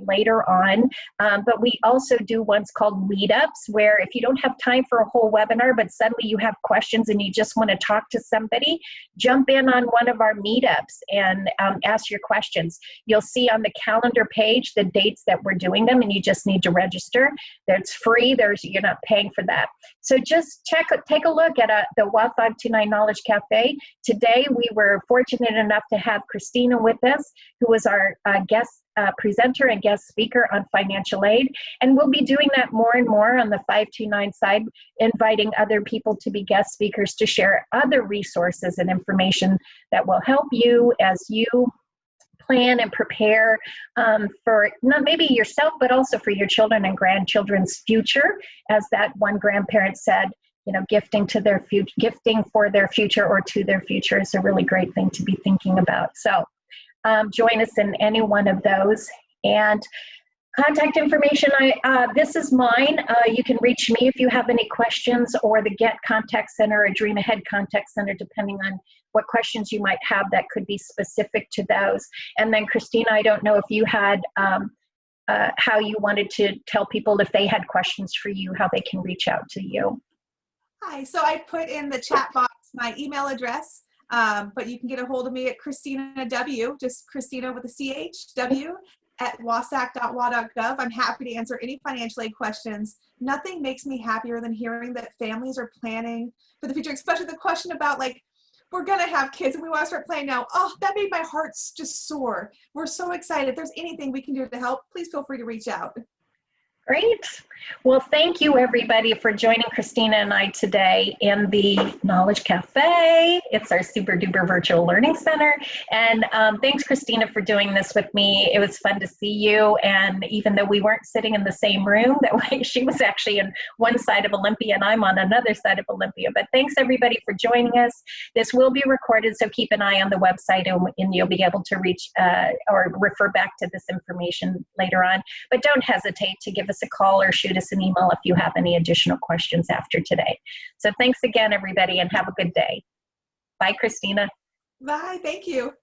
later on. But we also do ones called meetups, where if you don't have time for a whole webinar, but suddenly you have questions and you just want to talk to somebody, jump in on one of our meetups and ask your questions. You'll see on the calendar page the dates that we're doing them, and you just need to register. It's free. You're not paying for that. So just take a look at the WA529 Knowledge Cafe. Today we were fortunate enough to have Christina with us, who was our guest presenter and guest speaker on financial aid. And we'll be doing that more and more on the 529 side, inviting other people to be guest speakers to share other resources and information that will help you as you plan and prepare for not maybe yourself, but also for your children and grandchildren's future. As that one grandparent said, gifting for their future or to their future is a really great thing to be thinking about. So join us in any one of those. And contact information, this is mine. You can reach me if you have any questions, or the GET Contact Center or Dream Ahead Contact Center, depending on what questions you might have that could be specific to those. And then Christina, I don't know if you had how you wanted to tell people if they had questions for you, how they can reach out to you. Hi, so I put in the chat box my email address, but you can get a hold of me at Christina W, just Christina with a CH, W, at wasac.wa.gov. I'm happy to answer any financial aid questions. Nothing makes me happier than hearing that families are planning for the future, especially the question about we're gonna have kids and we want to start planning now. Oh, that made my heart just soar. We're so excited. If there's anything we can do to help, please feel free to reach out. Great. Well, thank you everybody for joining Christina and I today in the Knowledge Cafe. It's our super duper virtual learning center. And thanks Christina for doing this with me. It was fun to see you. And even though we weren't sitting in the same room, that way she was actually on one side of Olympia and I'm on another side of Olympia. But thanks everybody for joining us. This will be recorded, so keep an eye on the website and you'll be able to reach or refer back to this information later on. But don't hesitate to give us a call or shoot us an email if you have any additional questions after today. So thanks again, everybody, and have a good day. Bye, Christina. Bye. Thank you.